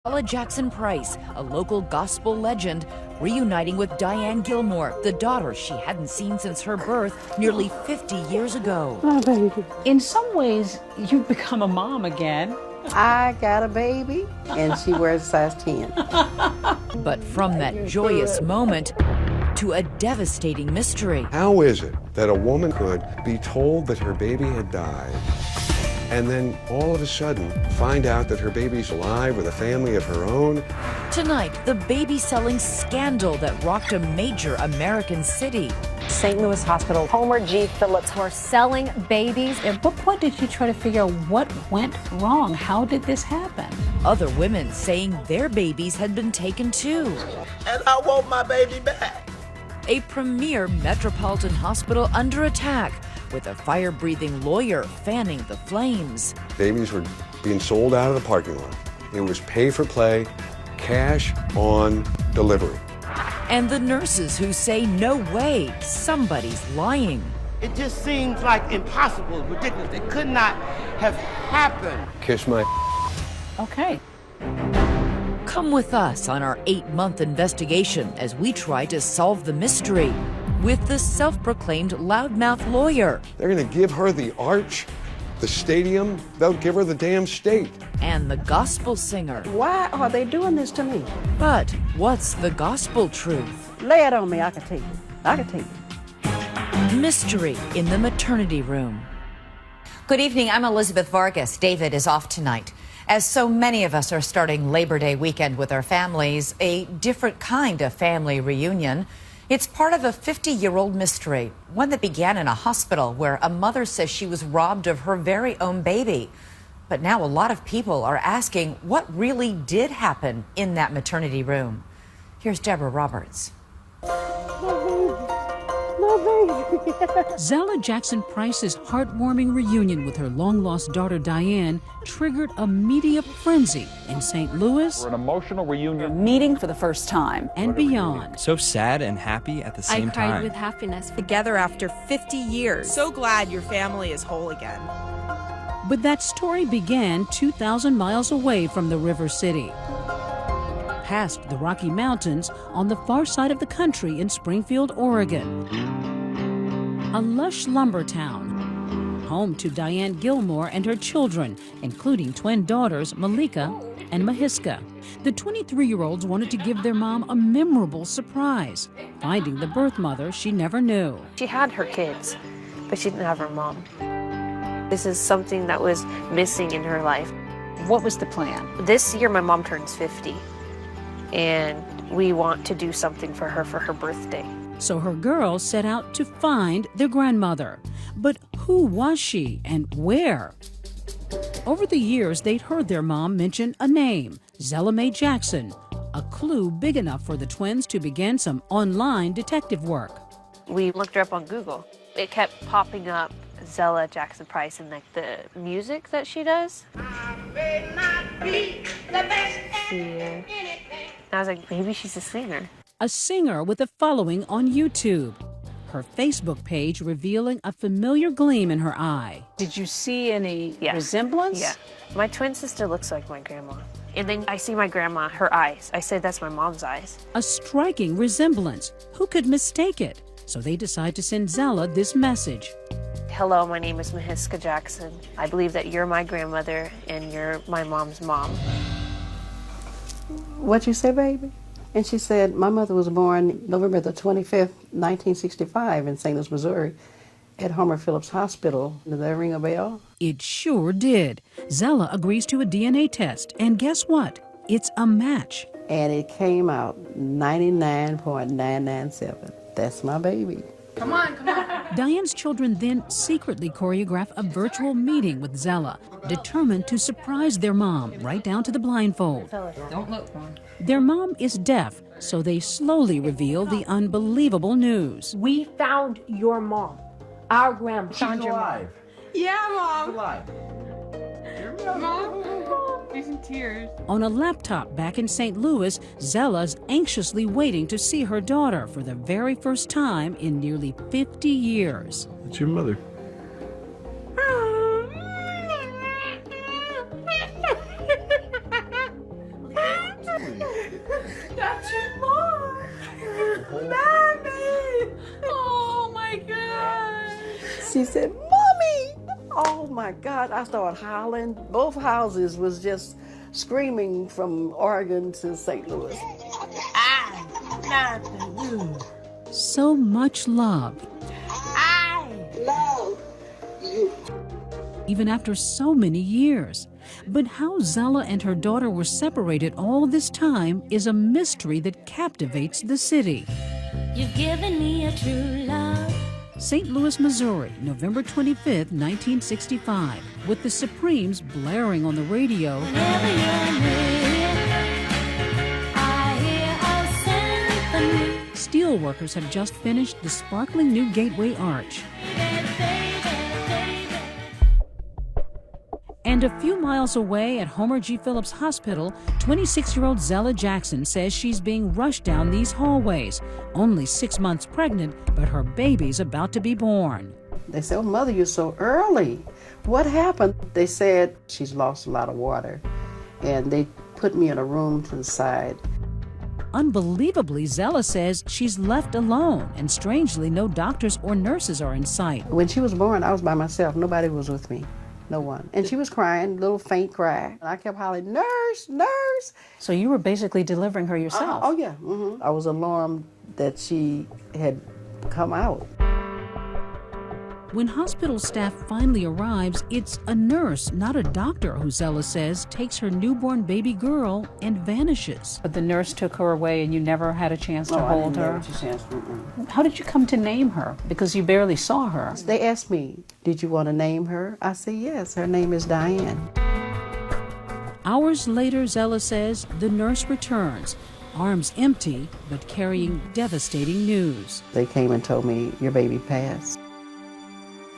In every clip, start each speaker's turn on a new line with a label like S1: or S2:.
S1: Zella Jackson Price, a local gospel legend, reuniting with Diane Gilmore, the daughter she hadn't seen since her birth nearly 50 years ago.
S2: Oh, baby.
S3: In some ways, you've become a mom again.
S2: I got a baby, and she wears a size 10.
S1: But from that joyous moment to a devastating mystery.
S4: How is it that a woman could be told that her baby had died and then all of a sudden find out that her baby's alive with a family of her own?
S1: Tonight, the baby-selling scandal that rocked a major American city.
S5: St. Louis Hospital, Homer G. Phillips were selling babies.
S3: At what point did you try to figure out what went wrong? How did this happen?
S1: Other women saying their babies had been taken too.
S6: And I want my baby back.
S1: A premier metropolitan hospital under attack, with a fire-breathing lawyer fanning the flames.
S4: Babies were being sold out of the parking lot. It was pay for play, cash on delivery.
S1: And the nurses who say, no way, somebody's lying.
S6: It just seems like impossible, ridiculous. It could not have happened.
S4: Kiss my
S3: Okay.
S1: Come with us on our 8-month investigation as we try to solve the mystery with the self-proclaimed loudmouth lawyer.
S4: They're gonna give her the arch, the stadium, they'll give her the damn state.
S1: And the gospel singer.
S2: Why are they doing this to me?
S1: But what's the gospel truth?
S2: Lay it on me, I can take it. I can take it.
S1: Mystery in the maternity room.
S7: Good evening, I'm Elizabeth Vargas. David is off tonight. As so many of us are starting Labor Day weekend with our families, a different kind of family reunion. It's part of a 50-year-old mystery, one that began in a hospital where a mother says she was robbed of her very own baby. But now a lot of people are asking what really did happen in that maternity room. Here's Deborah Roberts.
S3: Zella Jackson Price's heartwarming reunion with her long-lost daughter Diane triggered a media frenzy in St. Louis.
S8: For an emotional reunion.
S5: Meeting for the first time.
S3: And beyond.
S9: So sad and happy at the same
S10: I cried
S9: time.
S10: with happiness.
S11: Together after 50 years.
S10: So glad your family is whole again.
S3: But that story began 2,000 miles away from the River City. Past the Rocky Mountains on the far side of the country in Springfield, Oregon. A lush lumber town, home to Diane Gilmore and her children, including twin daughters Malika and Mahiska. The 23-year-olds wanted to give their mom a memorable surprise, finding the birth mother she never knew.
S12: She had her kids, but she didn't have her mom. This is something that was missing in her life.
S5: What was the plan?
S12: This year my mom turns 50, and we want to do something for her birthday.
S3: So her girls set out to find their grandmother. But who was she and where? Over the years, they'd heard their mom mention a name, Zella Mae Jackson, a clue big enough for the twins to begin some online detective work.
S12: We looked her up on Google. It kept popping up Zella Jackson Price and like the music that she does. And I was like, maybe she's a singer.
S3: A singer with a following on YouTube. Her Facebook page revealing a familiar gleam in her eye.
S5: Did you see any resemblance?
S12: Yeah. My twin sister looks like my grandma. And then I see my grandma, her eyes. I said that's my mom's eyes.
S3: A striking resemblance. Who could mistake it? So they decide to send Zella this message.
S12: Hello, my name is Mahiska Jackson. I believe that you're my grandmother and you're my mom's mom.
S2: What you say, baby? And she said, my mother was born November the 25th, 1965 in St. Louis, Missouri, at Homer Phillips Hospital. Does that ring a bell?
S3: It sure did. Zella agrees to a DNA test, and guess what? It's a match.
S2: And it came out 99.997. That's my baby.
S10: Come on, come on.
S3: Diane's children then secretly choreograph a virtual meeting with Zella, determined to surprise their mom right down to the blindfold.
S10: Don't look, Mom.
S3: Their mom is deaf, so they slowly reveal the unbelievable news.
S13: We found your mom, our grandma.
S6: She's alive.
S10: Yeah, Mom.
S6: She's alive.
S10: Mom. She's in tears.
S3: On a laptop back in St. Louis, Zella's anxiously waiting to see her daughter for the very first time in nearly 50 years.
S4: It's your mother.
S10: Got you more. Mommy. Oh my God.
S2: She said, Mommy! Oh my God, I started howling. Both houses was just screaming from Oregon to St. Louis.
S13: I love you.
S3: So much love.
S13: I love you.
S3: Even after so many years. But how Zella and her daughter were separated all this time is a mystery that captivates the city.
S8: You've given me a true love.
S3: St. Louis, Missouri, November 25th, 1965, with the Supremes blaring on the radio.
S8: Whenever you're near, I hear a symphony.
S3: Steelworkers have just finished the sparkling new Gateway Arch. And a few miles away at Homer G. Phillips Hospital, 26-year-old Zella Jackson says she's being rushed down these hallways. Only 6 months pregnant, but her baby's about to be born.
S2: They said, oh, Mother, you're so early. What happened? They said she's lost a lot of water. And they put me in a room to the side.
S3: Unbelievably, Zella says she's left alone, and strangely, no doctors or nurses are in sight.
S2: When she was born, I was by myself. Nobody was with me. No one. And she was crying, little faint cry. And I kept hollering, nurse, nurse.
S14: So you were basically delivering her yourself?
S2: Oh, yeah. Mm-hmm. I was alarmed that she had come out.
S3: When hospital staff finally arrives, it's a nurse, not a doctor, who Zella says takes her newborn baby girl and vanishes.
S14: But the nurse took her away and you never had a chance to hold her?
S2: I didn't get a chance.
S14: How did you come to name her? Because you barely saw her.
S2: They asked me, did you want to name her? I said, yes, her name is Diane.
S3: Hours later, Zella says, the nurse returns, arms empty, but carrying devastating news.
S2: They came and told me, your baby passed.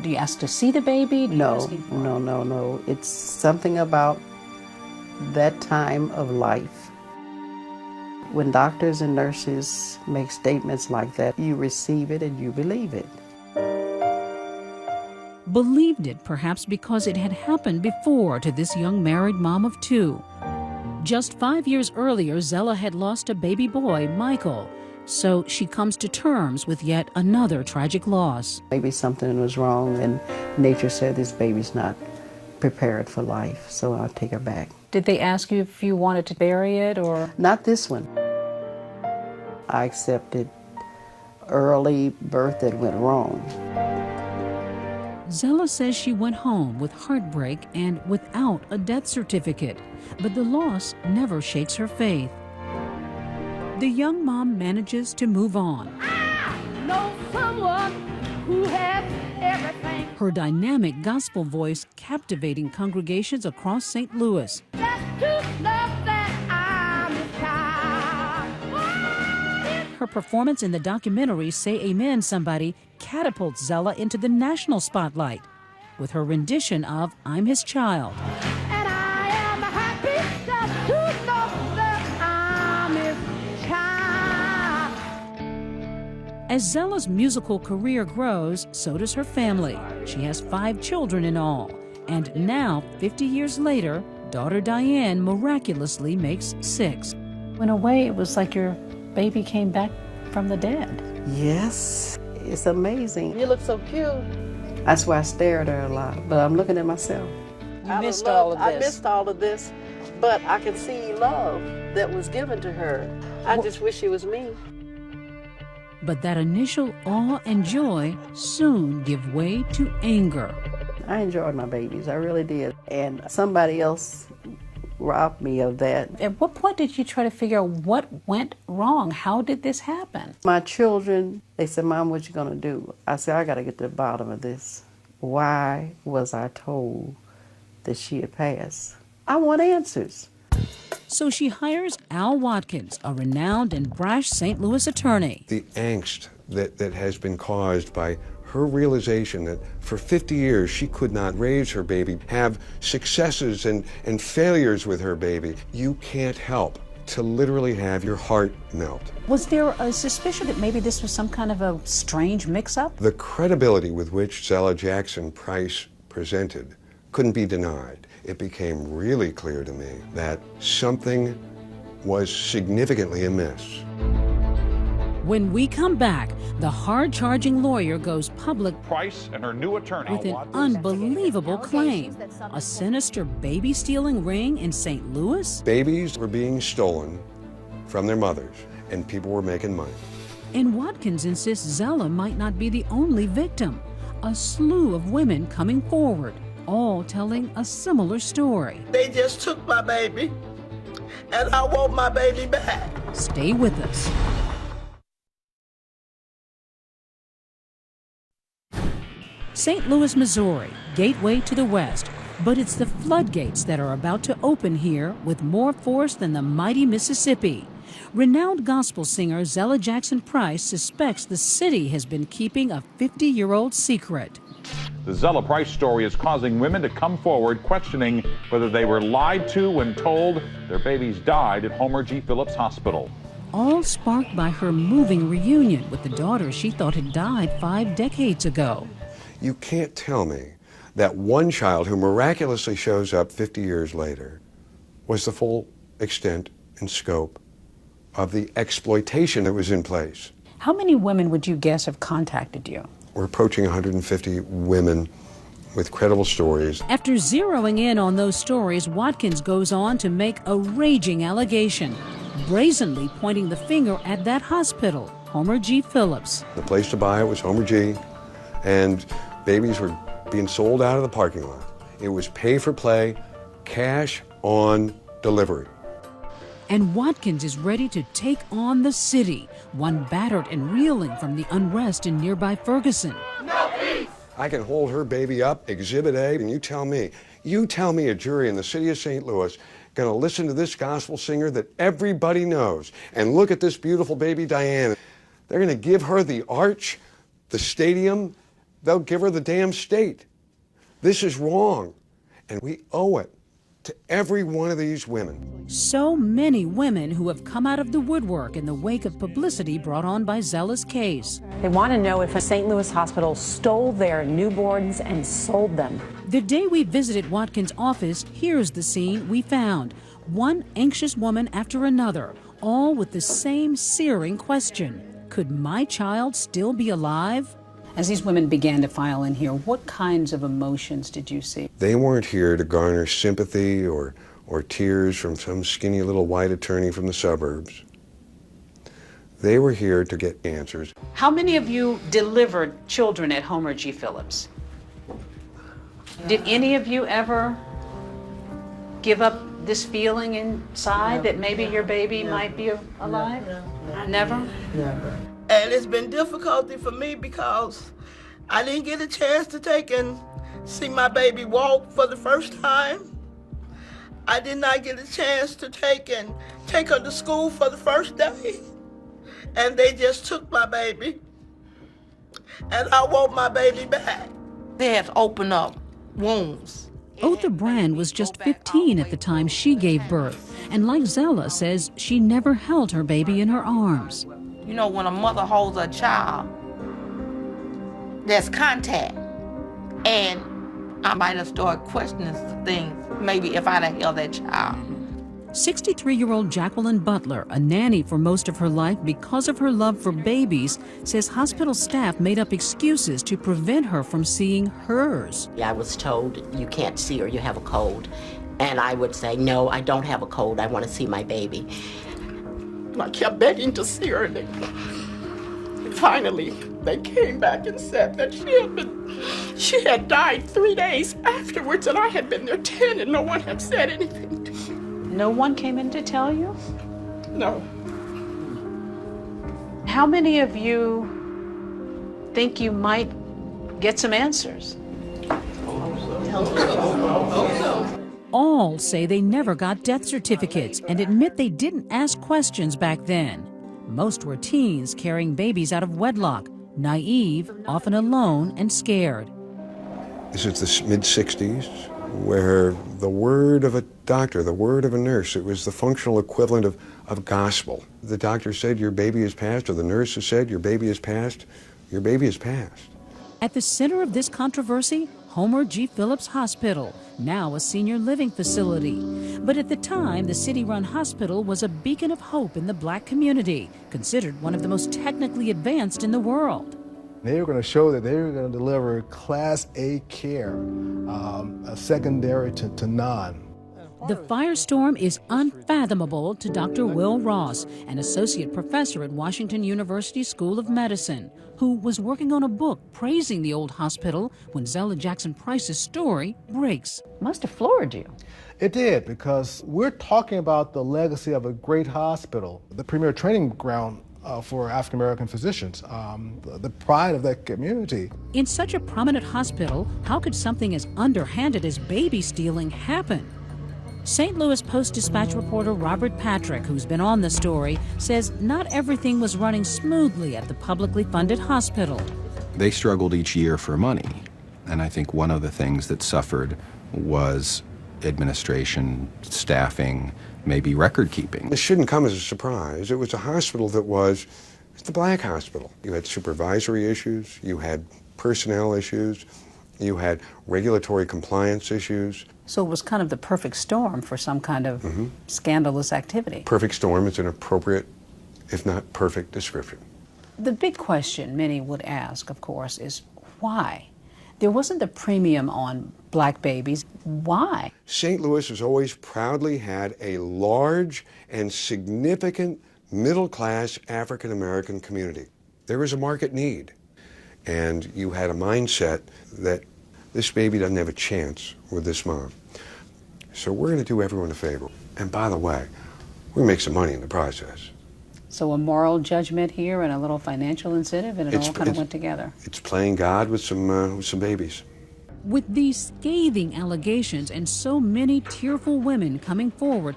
S14: Do you ask to see the baby?
S2: No. It's something about that time of life. When doctors and nurses make statements like that, you receive it and you believe it.
S3: Believed it, perhaps because it had happened before to this young married mom of two. Just 5 years earlier, Zella had lost a baby boy, Michael. So she comes to terms with yet another tragic loss.
S2: Maybe something was wrong and nature said this baby's not prepared for life, so I'll take her back.
S14: Did they ask you if you wanted to bury it or?
S2: Not this one. I accepted early birth that went wrong.
S3: Zella says she went home with heartbreak and without a death certificate, but the loss never shakes her faith. The young mom manages to move on.
S13: I know someone who has everything.
S3: Her dynamic gospel voice captivating congregations across St. Louis.
S13: Just to love that I'm his child.
S3: Her performance in the documentary Say Amen Somebody catapults Zella into the national spotlight with her rendition of I'm His Child.
S13: And I am happy just to know that I'm his child.
S3: As Zella's musical career grows, so does her family. She has 5 children in all. And now, 50 years later, daughter Diane miraculously makes 6.
S14: In a way, it was like your baby came back from the dead.
S2: Yes, it's amazing. You look so cute. That's why I stare at her a lot, but I'm looking at myself.
S14: You missed all of this.
S2: I missed all of this, but I can see love that was given to her. I just wish it was me.
S3: But that initial awe and joy soon give way to anger.
S2: I enjoyed my babies, I really did. And somebody else robbed me of that.
S14: At what point did you try to figure out what went wrong? How did this happen?
S2: My children, they said, Mom, what you gonna do? I said, I gotta get to the bottom of this. Why was I told that she had passed? I want answers.
S3: So she hires Al Watkins, a renowned and brash St. Louis attorney.
S4: The angst that has been caused by her realization that for 50 years she could not raise her baby, have successes and failures with her baby. You can't help to literally have your heart melt.
S14: Was there a suspicion that maybe this was some kind of a strange mix-up?
S4: The credibility with which Zella Jackson Price presented couldn't be denied. It became really clear to me that something was significantly amiss.
S3: When we come back, the hard-charging lawyer goes public
S15: Price and her new attorney
S3: with an unbelievable claim. A sinister baby-stealing ring in St. Louis?
S4: Babies were being stolen from their mothers, and people were making money.
S3: And Watkins insists Zella might not be the only victim. A slew of women coming forward, all telling a similar story.
S16: They just took my baby, and I want my baby back.
S3: Stay with us. St. Louis, Missouri, gateway to the West. But it's the floodgates that are about to open here with more force than the mighty Mississippi. Renowned gospel singer Zella Jackson Price suspects the city has been keeping a 50-year-old secret.
S15: The Zella Price story is causing women to come forward questioning whether they were lied to when told their babies died at Homer G. Phillips Hospital.
S3: All sparked by her moving reunion with the daughter she thought had died 5 decades ago.
S4: You can't tell me that one child who miraculously shows up 50 years later was the full extent and scope of the exploitation that was in place.
S14: How many women would you guess have contacted you?
S4: We're approaching 150 women with credible stories.
S3: After zeroing in on those stories, Watkins goes on to make a raging allegation, brazenly pointing the finger at that hospital, Homer G. Phillips.
S4: The place to buy it was Homer G, and babies were being sold out of the parking lot. It was pay for play, cash on delivery.
S3: And Watkins is ready to take on the city, one battered and reeling from the unrest in nearby Ferguson.
S4: I can hold her baby up, Exhibit A, and you tell me a jury in the city of St. Louis gonna listen to this gospel singer that everybody knows and look at this beautiful baby Diana. They're gonna give her the arch, the stadium, they'll give her the damn state. This is wrong, and we owe it to every one of these women.
S3: So many women who have come out of the woodwork in the wake of publicity brought on by Zella's case.
S11: They want to know if a St. Louis hospital stole their newborns and sold them.
S3: The day we visited Watkins' office, here's the scene we found. One anxious woman after another, all with the same searing question. Could my child still be alive?
S14: As these women began to file in here, what kinds of emotions did you see?
S4: They weren't here to garner sympathy or tears from some skinny little white attorney from the suburbs. They were here to get answers.
S14: How many of you delivered children at Homer G. Phillips? Did any of you ever give up this feeling inside that maybe your baby might be alive? Never?
S16: Never. And it's been difficulty for me because I didn't get a chance to take and see my baby walk for the first time. I did not get a chance to take her to school for the first day. And they just took my baby. And I want my baby back.
S6: They have opened up wounds.
S3: Otha Brand was just 15 at the time she gave birth, and like Zella says, she never held her baby in her arms.
S6: You know, when a mother holds a child, there's contact. And I might have started questioning some things, maybe if I'd have held that child.
S3: 63-year-old Jacqueline Butler, a nanny for most of her life because of her love for babies, says hospital staff made up excuses to prevent her from seeing hers.
S17: I was told, you can't see her, you have a cold. And I would say, no, I don't have a cold, I want to see my baby.
S16: I kept begging to see her. And finally, they came back and said that she had died 3 days afterwards, and I had been there 10, and no one had said anything to me.
S14: No one came in to tell you?
S16: No.
S14: How many of you think you might get some answers?
S3: All say they never got death certificates and admit they didn't ask questions back then. Most were teens carrying babies out of wedlock, naive, often alone and scared.
S4: This is the mid-60s, where the word of a doctor, the word of a nurse, it was the functional equivalent of gospel. The doctor said, your baby is passed, or the nurse has said, your baby is passed, your baby is passed.
S3: At the center of this controversy, Homer G. Phillips Hospital, now a senior living facility. But at the time, the city-run hospital was a beacon of hope in the black community, considered one of the most technically advanced in the world.
S18: They were going to show that they were going to deliver Class A care, secondary to none.
S3: The firestorm is unfathomable to Dr. Will Ross, an associate professor at Washington University School of Medicine, who was working on a book praising the old hospital when Zella Jackson Price's story breaks.
S11: Must have floored you.
S18: It did, because we're talking about the legacy of a great hospital, the premier training ground for African American physicians, the pride of that community.
S3: In such a prominent hospital, how could something as underhanded as baby stealing happen? St. Louis Post-Dispatch reporter Robert Patrick, who's been on the story, says not everything was running smoothly at the publicly funded hospital.
S19: They struggled each year for money, and I think one of the things that suffered was administration, staffing, maybe record keeping.
S4: This shouldn't come as a surprise. It was a hospital that was the black hospital. You had supervisory issues, you had personnel issues, you had regulatory compliance issues.
S11: So it was kind of the perfect storm for some kind of scandalous activity.
S4: Perfect storm is an appropriate, if not perfect, description.
S11: The big question many would ask, of course, is why? There wasn't the premium on black babies. Why?
S4: St. Louis has always proudly had a large and significant middle-class African-American community. There was a market need, and you had a mindset that this baby doesn't have a chance with this mom. So we're going to do everyone a favor. And by the way, we make some money in the process.
S11: So a moral judgment here and a little financial incentive, and it all kind of went together.
S4: It's playing God with some babies.
S3: With these scathing allegations and so many tearful women coming forward,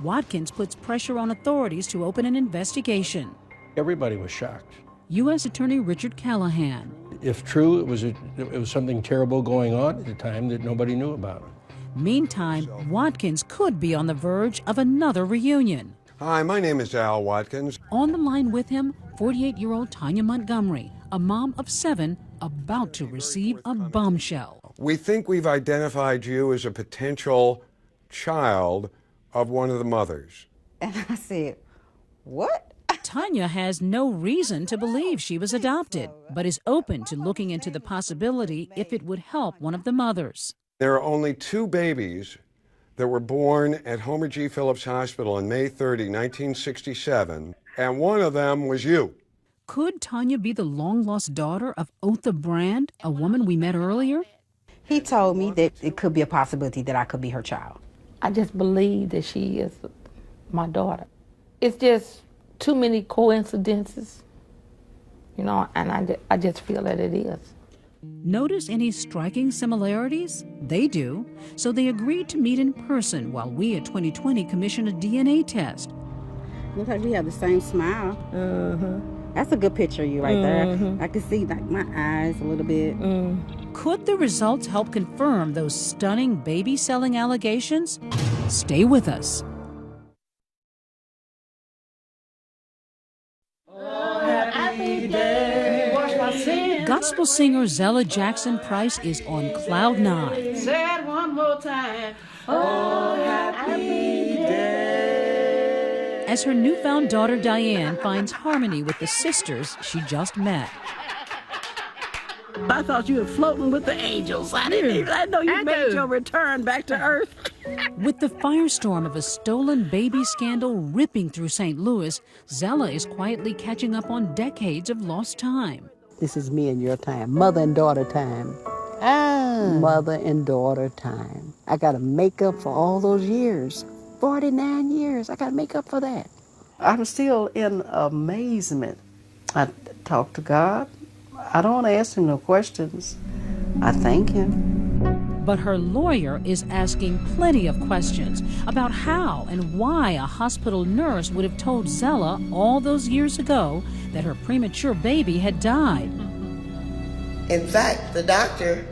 S3: Watkins puts pressure on authorities to open an investigation.
S20: Everybody was shocked.
S3: U.S. Attorney Richard Callahan.
S20: If true, it was something terrible going on at the time that nobody knew about.
S3: Meantime, Watkins could be on the verge of another reunion.
S4: Hi, my name is Al Watkins.
S3: On the line with him, 48-year-old Tanya Montgomery, a mom of 7, about to receive a bombshell.
S4: We think we've identified you as a potential child of one of the mothers.
S21: And I said, what?
S3: Tanya has no reason to believe she was adopted, but is open to looking into the possibility if it would help one of the mothers.
S4: There are only 2 babies that were born at Homer G. Phillips Hospital on May 30, 1967, and one of them was you.
S3: Could Tanya be the long-lost daughter of Otha Brand, a woman we met earlier?
S21: He told me that it could be a possibility that I could be her child.
S6: I just believe that she is my daughter. It's just too many coincidences, you know, and I just feel that it is.
S3: Notice any striking similarities? They do. So they agreed to meet in person while we at 2020 commissioned a DNA test.
S21: Looks like we have the same smile. That's a good picture of you right there. I can see like my eyes a little bit.
S3: Could the results help confirm those stunning baby-selling allegations? Stay with us. Gospel singer Zella Jackson Price is on cloud 9.
S13: Say it one more time. Oh, happy day.
S3: As her newfound daughter Diane finds harmony with the sisters she just met.
S22: I thought you were floating with the angels. I know you made your return back to earth.
S3: With the firestorm of a stolen baby scandal ripping through St. Louis, Zella is quietly catching up on decades of lost time.
S2: This is me and your time, mother and daughter time. Mother and daughter time. I got to make up for all those years, 49 years. I got to make up for that. I'm still in amazement. I talk to God. I don't ask him no questions. I thank him.
S3: But her lawyer is asking plenty of questions about how and why a hospital nurse would have told Zella all those years ago that her premature baby had died.
S23: In fact, the doctor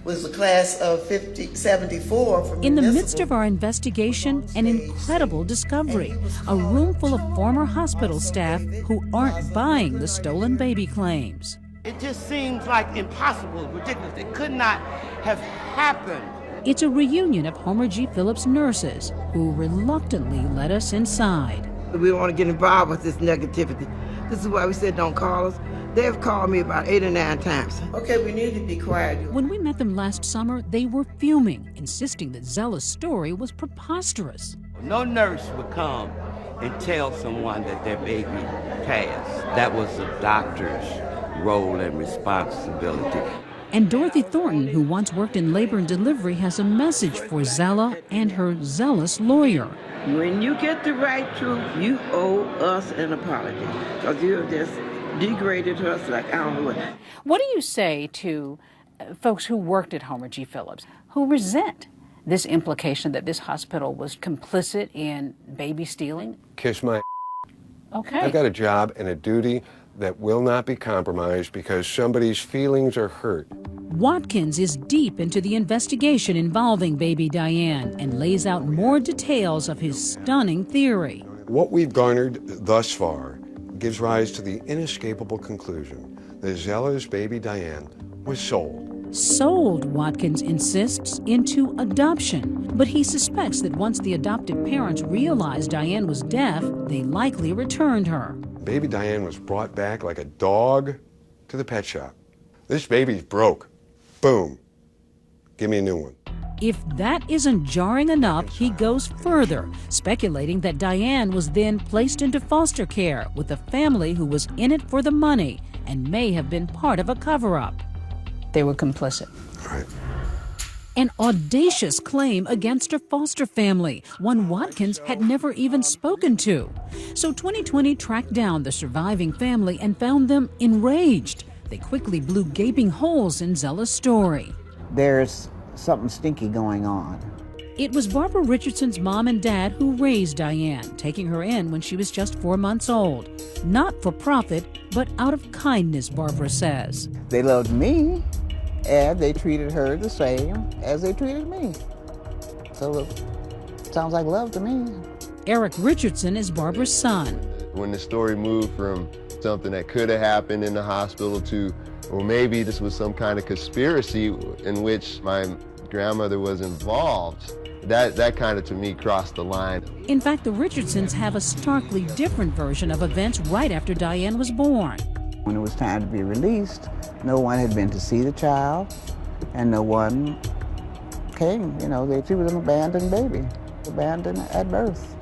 S23: was the class of 74.
S3: In the midst of our investigation, an incredible discovery. A room full of former hospital staff who aren't buying the stolen baby claims.
S1: It just seems like impossible, ridiculous. It could not have happened.
S3: It's a reunion of Homer G. Phillips nurses who reluctantly let us inside.
S22: We don't want to get involved with this negativity. This is why we said don't call us. They've called me about 8 or 9 times.
S23: Okay, we need to be quiet.
S3: When we met them last summer, they were fuming, insisting that Zella's story was preposterous.
S1: No nurse would come and tell someone that their baby passed. That was the doctor's role and responsibility.
S3: And Dorothy Thornton, who once worked in labor and delivery, has a message for Zella and her zealous lawyer.
S22: When you get the right truth, you owe us an apology. Because you have just degraded us like I don't know what.
S11: What do you say to folks who worked at Homer G. Phillips who resent this implication that this hospital was complicit in baby stealing?
S4: Kiss my.
S11: Okay.
S4: I've got a job and a duty that will not be compromised because somebody's feelings are hurt.
S3: Watkins is deep into the investigation involving baby Diane and lays out more details of his stunning theory.
S4: What we've garnered thus far gives rise to the inescapable conclusion that Zella's baby Diane was sold.
S3: Sold, Watkins insists, into adoption. But he suspects that once the adoptive parents realized Diane was deaf, they likely returned her.
S4: Baby Diane was brought back like a dog to the pet shop. This baby's broke. Boom. Give me a new one.
S3: If that isn't jarring enough, he goes further, speculating that Diane was then placed into foster care with a family who was in it for the money and may have been part of a cover-up.
S11: They were complicit.
S4: Right.
S3: An audacious claim against her foster family, one Watkins had never even spoken to. So 2020 tracked down the surviving family and found them enraged. They quickly blew gaping holes in Zella's story.
S7: There's something stinky going on.
S3: It was Barbara Richardson's mom and dad who raised Diane, taking her in when she was just 4 months old. Not for profit, but out of kindness, Barbara says.
S7: They loved me, and they treated her the same as they treated me. So it sounds like love to me.
S3: Eric Richardson is Barbara's son.
S9: When the story moved from something that could have happened in the hospital to, well, maybe this was some kind of conspiracy in which my grandmother was involved, that kind of, to me, crossed the line.
S3: In fact, the Richardsons have a starkly different version of events right after Diane was born.
S7: When it was time to be released, no one had been to see the child, and no one came. You know, she was an abandoned baby, abandoned at birth.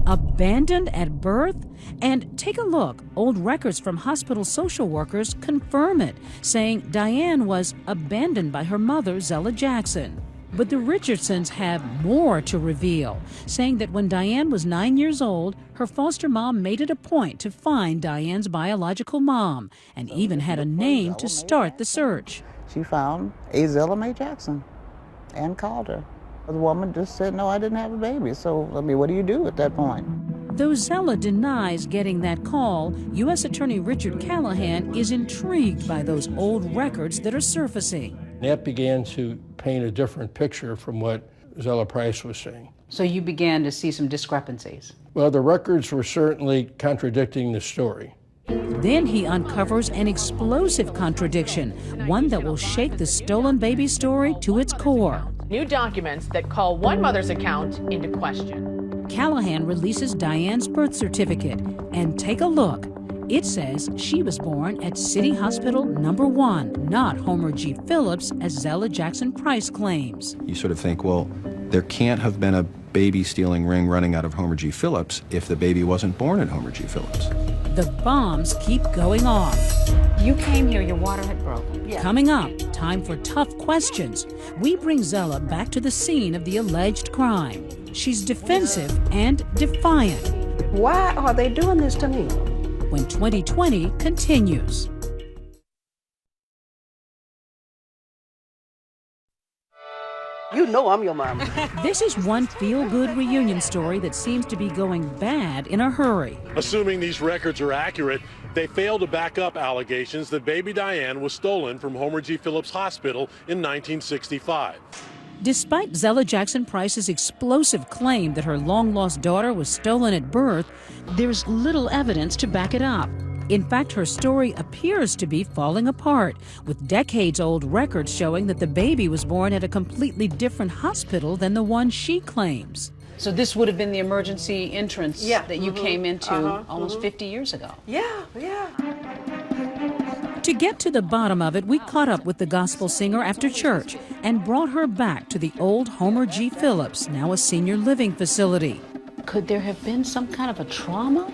S3: Abandoned at birth? And take a look. Old records from hospital social workers confirm it, saying Diane was abandoned by her mother, Zella Jackson. But the Richardsons have more to reveal, saying that when Diane was 9 years old, her foster mom made it a point to find Diane's biological mom, and even had a name to start the search.
S7: She found a Zella Mae Jackson and called her. The woman just said, no, I didn't have a baby. So, what do you do at that point?
S3: Though Zella denies getting that call, U.S. Attorney Richard Callahan is intrigued by those old records that are surfacing.
S20: That began to paint a different picture from what Zella Price was saying.
S11: So you began to see some discrepancies?
S20: Well, the records were certainly contradicting the story.
S3: Then he uncovers an explosive contradiction, one that will shake the stolen baby story to its core.
S24: New documents that call one mother's account into question.
S3: Callahan releases Diane's birth certificate, and take a look. It says she was born at City Hospital No. 1, not Homer G. Phillips, as Zella Jackson Price claims.
S19: You sort of think, well, there can't have been a baby stealing ring running out of Homer G. Phillips if the baby wasn't born at Homer G. Phillips.
S3: The bombs keep going off.
S11: You came here, your water had broken.
S3: Yeah. Coming up, time for tough questions. We bring Zella back to the scene of the alleged crime. She's defensive and defiant.
S22: Why are they doing this to me?
S3: When 2020 continues.
S22: You know I'm your mama.
S3: This is one feel-good reunion story that seems to be going bad in a hurry.
S25: Assuming these records are accurate, they fail to back up allegations that baby Diane was stolen from Homer G. Phillips Hospital in 1965.
S3: Despite Zella Jackson Price's explosive claim that her long-lost daughter was stolen at birth, there's little evidence to back it up. In fact, her story appears to be falling apart, with decades-old records showing that the baby was born at a completely different hospital than the one she claims.
S14: So this would have been the emergency entrance that you came into almost 50 years ago.
S2: Yeah.
S3: To get to the bottom of it, we caught up with the gospel singer after church and brought her back to the old Homer G. Phillips, now a senior living facility.
S14: Could there have been some kind of a trauma?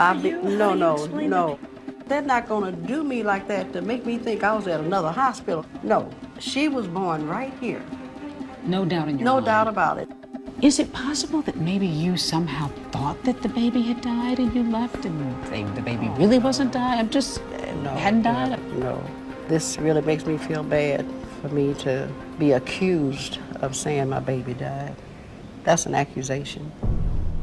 S2: No. They're not going to do me like that to make me think I was at another hospital. No, she was born right here.
S14: No doubt in your
S2: mind.
S14: mind.
S2: No doubt about it.
S14: Is it possible that maybe you somehow thought that the baby had died and you left and the baby really wasn't died? Hadn't died?
S2: No. This really makes me feel bad for me to be accused of saying my baby died. That's an accusation.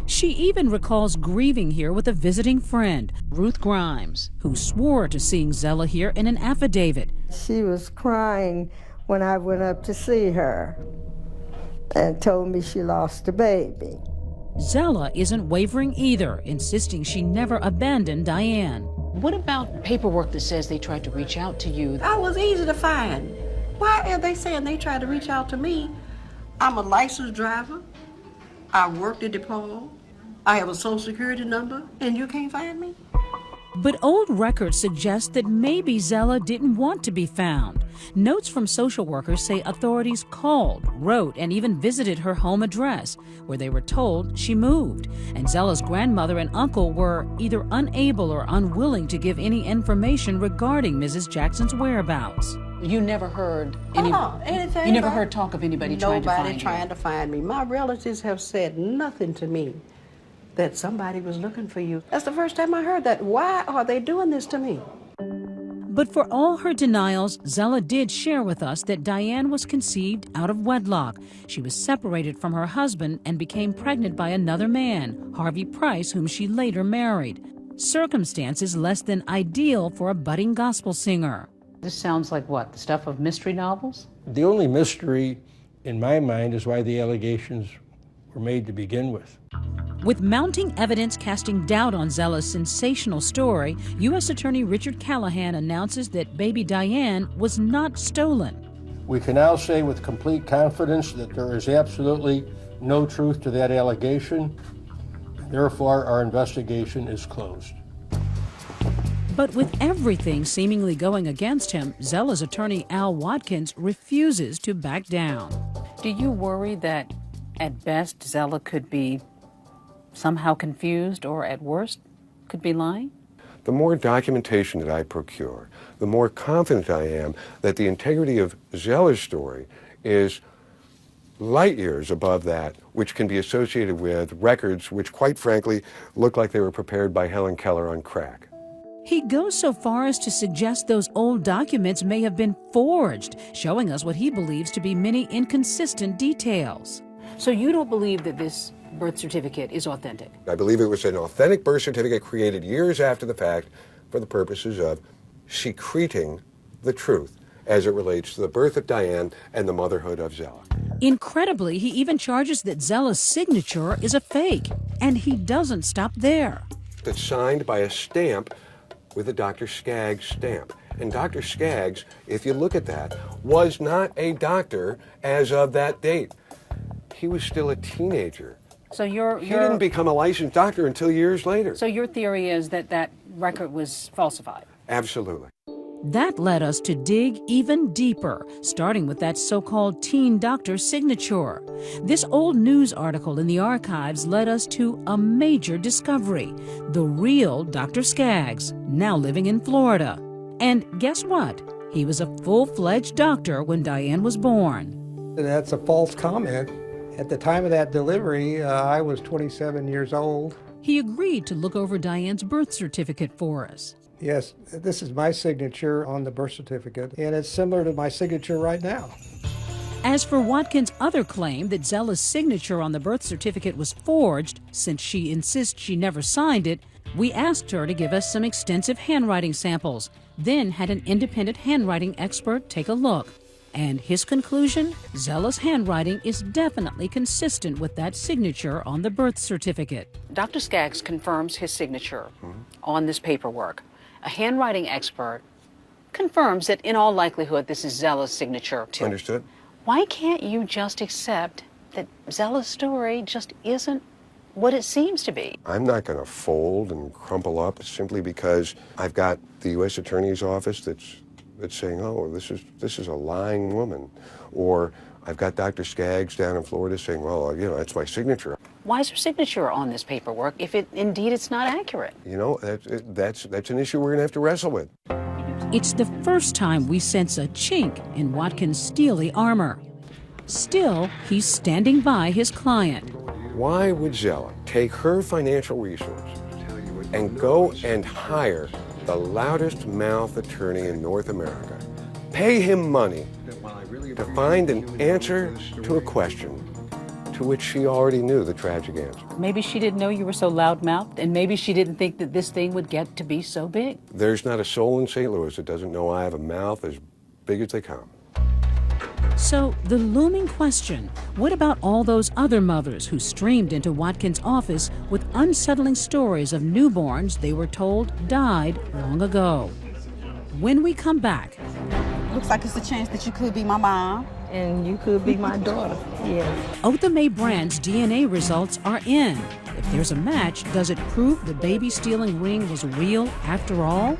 S3: She even recalls grieving here with a visiting friend, Ruth Grimes, who swore to seeing Zella here in an affidavit.
S5: She was crying when I went up to see her and told me she lost a baby.
S3: Zella isn't wavering either, insisting she never abandoned Diane.
S14: What about paperwork that says they tried to reach out to you?
S2: I was easy to find. Why are they saying they tried to reach out to me? I'm a licensed driver. I worked at DePaul. I have a social security number, and you can't find me?
S3: But old records suggest that maybe Zella didn't want to be found. Notes from social workers say authorities called, wrote, and even visited her home address, where they were told she moved. And Zella's grandmother and uncle were either unable or unwilling to give any information regarding Mrs. Jackson's whereabouts.
S14: You never heard
S2: anything.
S14: You never heard talk of anybody trying to find you?
S2: Nobody trying to find me. My relatives have said nothing to me that somebody was looking for you. That's the first time I heard that. Why are they doing this to me?
S3: But for all her denials, Zella did share with us that Diane was conceived out of wedlock. She was separated from her husband and became pregnant by another man, Harvey Price, whom she later married. Circumstances less than ideal for a budding gospel singer.
S14: This sounds like what, the stuff of mystery novels?
S20: The only mystery in my mind is why the allegations were made to begin with.
S3: With mounting evidence casting doubt on Zella's sensational story, U.S. Attorney Richard Callahan announces that baby Diane was not stolen.
S20: We can now say with complete confidence that there is absolutely no truth to that allegation. Therefore, our investigation is closed.
S3: But with everything seemingly going against him, Zella's attorney Al Watkins refuses to back down.
S14: Do you worry that at best Zella could be somehow confused or at worst could be lying?
S4: The more documentation that I procure, the more confident I am that the integrity of Zella's story is light years above that which can be associated with records which, quite frankly, look like they were prepared by Helen Keller on crack.
S3: He goes so far as to suggest those old documents may have been forged, showing us what he believes to be many inconsistent details.
S14: So you don't believe that this birth certificate is authentic?
S4: I believe it was an authentic birth certificate created years after the fact for the purposes of secreting the truth as it relates to the birth of Diane and the motherhood of Zella.
S3: Incredibly, he even charges that Zella's signature is a fake, and he doesn't stop there.
S4: It's signed by a stamp with a Dr. Skaggs stamp. And Dr. Skaggs, if you look at that, was not a doctor as of that date. He was still a teenager.
S14: So
S4: he didn't become a licensed doctor until years later.
S14: So your theory is that that record was falsified?
S4: Absolutely.
S3: That led us to dig even deeper, starting with that so-called teen doctor signature. This old news article in the archives led us to a major discovery: the real Dr. Skaggs, now living in Florida. And guess what? He was a full-fledged doctor when Diane was born.
S8: That's a false comment. At the time of that delivery, I was 27 years old.
S3: He agreed to look over Diane's birth certificate for us.
S8: Yes, this is my signature on the birth certificate, and it's similar to my signature right now.
S3: As for Watkins' other claim that Zella's signature on the birth certificate was forged, since she insists she never signed it, we asked her to give us some extensive handwriting samples, then had an independent handwriting expert take a look. And his conclusion? Zella's handwriting is definitely consistent with that signature on the birth certificate.
S14: Dr. Skaggs confirms his signature on this paperwork.
S11: A handwriting expert confirms that in all likelihood this is Zella's signature too.
S4: Understood.
S11: Why can't you just accept that Zella's story just isn't what it seems to be?
S4: I'm not going to fold and crumple up simply because I've got the U.S. Attorney's Office that's saying, oh, this is a lying woman. Or I've got Dr. Skaggs down in Florida saying, well, you know, that's my signature.
S11: Why is her signature on this paperwork if indeed it's not accurate?
S4: You know, that's an issue we're going to have to wrestle with.
S3: It's the first time we sense a chink in Watkins' steely armor. Still, he's standing by his client.
S4: Why would Zella take her financial resources and go and hire the loudest mouth attorney in North America, pay him money to find an answer to a question to which she already knew the tragic answer?
S11: Maybe she didn't know you were so loudmouthed, and maybe she didn't think that this thing would get to be so big.
S4: There's not a soul in St. Louis that doesn't know I have a mouth as big as they come.
S3: So the looming question, what about all those other mothers who streamed into Watkins' office with unsettling stories of newborns they were told died long ago? When we come back.
S21: Looks like it's a chance that you could be my mom.
S5: And you could be my daughter, yes.
S3: Otha Mae Brand's DNA results are in. If there's a match, does it prove the baby-stealing ring was real after all?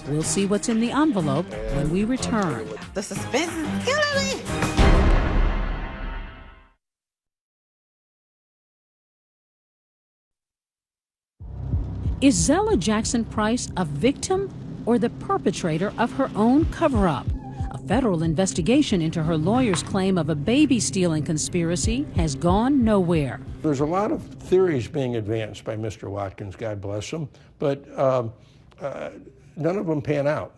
S3: We'll see what's in the envelope when we return.
S21: The suspense is killing me.
S3: Is Zella Jackson Price a victim or the perpetrator of her own cover-up? A federal investigation into her lawyer's claim of a baby-stealing conspiracy has gone nowhere.
S20: There's a lot of theories being advanced by Mr. Watkins, God bless him, but none of them pan out.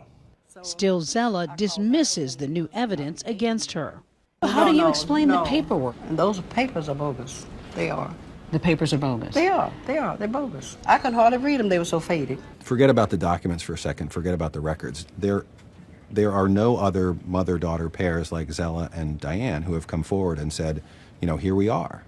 S3: Still, Zella dismisses the new evidence against her.
S11: How do you explain the paperwork?
S2: Those papers are bogus. They are.
S11: The papers are bogus.
S2: They are. They're bogus. I could hardly read them. They were so faded.
S19: Forget about the documents for a second. Forget about the records. There are no other mother-daughter pairs like Zella and Diane who have come forward and said, you know, here we are.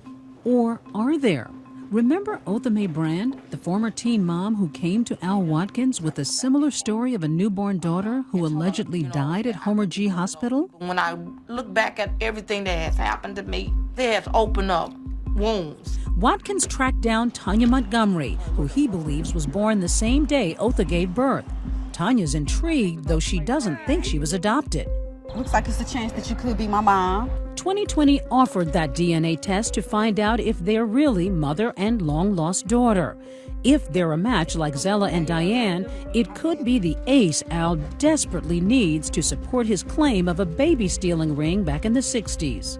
S3: Or are there? Remember Otha Mae Brand, the former teen mom who came to Al Watkins with a similar story of a newborn daughter who allegedly died at Homer G. Hospital?
S6: When I look back at everything that has happened to me, they have opened up wounds.
S3: Watkins tracked down Tanya Montgomery, who he believes was born the same day Otha gave birth. Tanya's intrigued, though she doesn't think she was adopted.
S21: Looks like it's a chance that you could be my mom.
S3: 2020 offered that DNA test to find out if they're really mother and long-lost daughter. If they're a match like Zella and Diane, it could be the ace Al desperately needs to support his claim of a baby-stealing ring back in the 60s.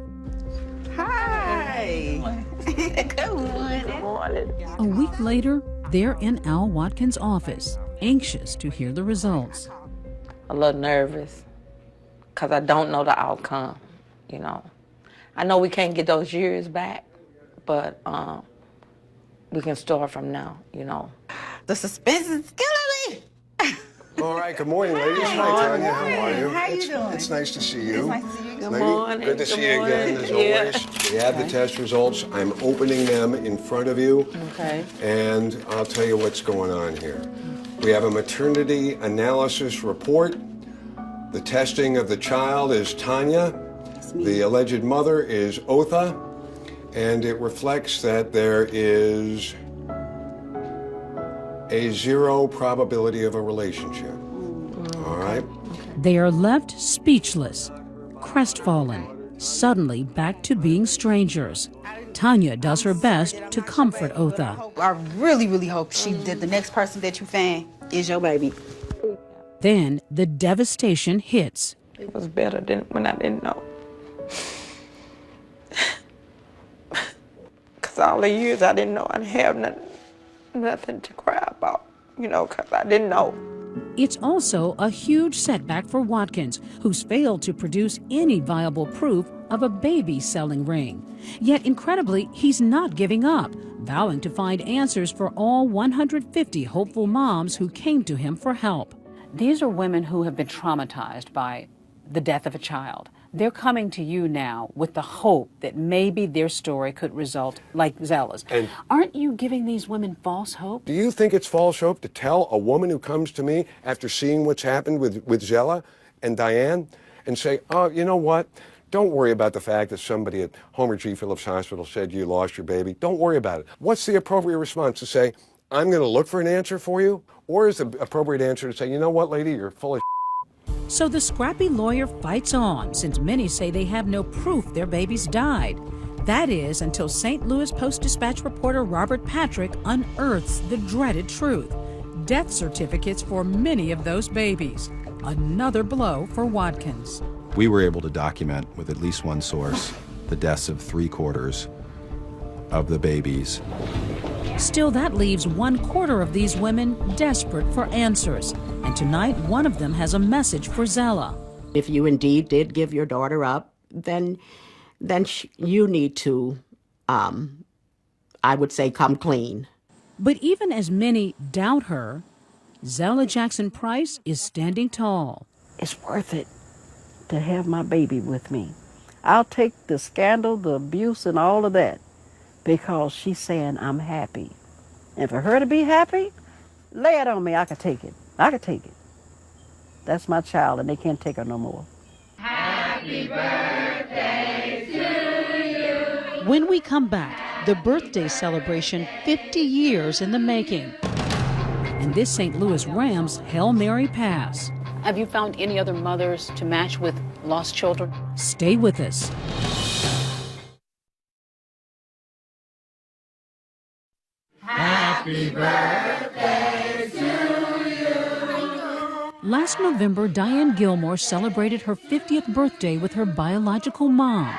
S21: Hi. Good morning.
S3: A week later, they're in Al Watkins' office, anxious to hear the results.
S6: A little nervous because I don't know the outcome, you know. I know we can't get those years back, but we can start from now, you know.
S21: The suspense is killing me.
S4: All right, good morning, ladies. Hi, Tanya. How are you?
S21: How you doing?
S4: It's nice to see you.
S21: It's nice to see you.
S6: Good morning.
S4: Good to see you again, as
S6: Yeah.
S4: always. We have the test results. I'm opening them in front of you.
S6: Okay.
S4: And I'll tell you what's going on here. We have a maternity analysis report. The testing of the child is Tanya. The alleged mother is Otha. And it reflects that there is a 0 probability of a relationship. All right?
S3: They are left speechless, crestfallen, suddenly back to being strangers. Tanya does her best to comfort Otha.
S21: I really, really hope that the next person that you find is your baby.
S3: Then the devastation hits.
S6: It was better than when I didn't know. Because all the years I didn't know, I didn't have nothing to cry about, you know, because I didn't know.
S3: It's also a huge setback for Watkins, who's failed to produce any viable proof of a baby-selling ring. Yet, incredibly, he's not giving up, vowing to find answers for all 150 hopeful moms who came to him for help.
S11: These are women who have been traumatized by the death of a child. They're coming to you now with the hope that maybe their story could result like Zella's.
S4: And
S11: aren't you giving these women false hope?
S4: do you think it's false hope to tell a woman who comes to me after seeing what's happened with Zella and Diane and say, oh, you know what? Don't worry about the fact that somebody at Homer G. Phillips Hospital said you lost your baby. Don't worry about it. What's the appropriate response? To say, I'm going to look for an answer for you? Or is the appropriate answer to say, you know what, lady, you're full of
S3: So the scrappy lawyer fights on, since many say they have no proof their babies died. That is, until St. Louis Post-Dispatch reporter Robert Patrick unearths the dreaded truth: death certificates for many of those babies. Another blow for Watkins.
S19: We were able to document, with at least one source, the deaths of 3/4 of the babies.
S3: Still, that leaves 1/4 of these women desperate for answers. And tonight, one of them has a message for Zella.
S10: If you indeed did give your daughter up, then you need to, I would say, come clean.
S3: But even as many doubt her, Zella Jackson Price is standing tall.
S2: It's worth it to have my baby with me. I'll take the scandal, the abuse, and all of that because she's saying I'm happy. And for her to be happy, lay it on me. I could take it. I could take it. That's my child, and they can't take her no more.
S13: Happy birthday to you.
S3: When we come back, the birthday celebration 50 years in the making. And this St. Louis Rams Hail Mary pass.
S11: Have you found any other mothers to match with lost children?
S3: Stay with us.
S13: Happy birthday to you.
S3: Last November, Diane Gilmore celebrated her 50th birthday with her biological mom.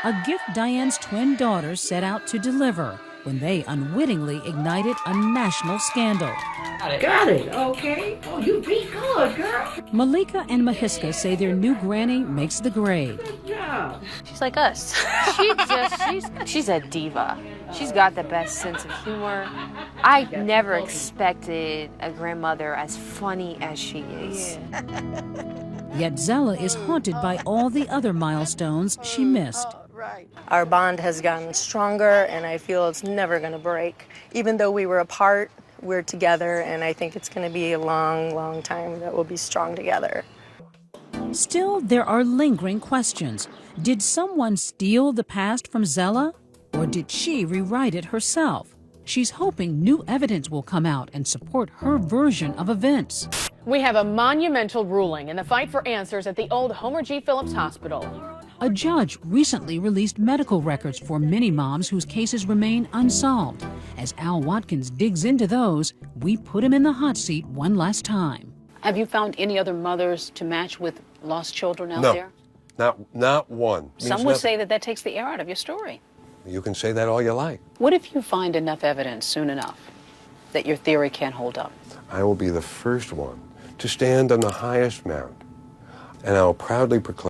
S3: A gift Diane's twin daughters set out to deliver when they unwittingly ignited a national scandal.
S13: Got it, okay. Oh, you be good, girl.
S3: Malika and Mahiska say their new granny makes the grade.
S13: Good job.
S12: She's like us. She's a diva. She's got the best sense of humor. I never expected a grandmother as funny as she is.
S3: Yet Zella is haunted by all the other milestones she missed.
S15: Our bond has gotten stronger, and I feel it's never going to break. Even though we were apart, we're together, and I think it's going to be a long, long time that we'll be strong together.
S3: Still, there are lingering questions. Did someone steal the past from Zella, or did she rewrite it herself? She's hoping new evidence will come out and support her version of events.
S24: We have a monumental ruling in the fight for answers at the old Homer G. Phillips Hospital.
S3: A judge recently released medical records for many moms whose cases remain unsolved. As Al Watkins digs into those, we put him in the hot seat one last time.
S11: Have you found any other mothers to match with lost children out
S4: No,
S11: there?
S4: not one.
S11: Some would say that takes the air out of your story.
S4: You can say that all you like.
S11: What if you find enough evidence soon enough that your theory can't hold up?
S4: I will be the first one to stand on the highest mount, and I will proudly proclaim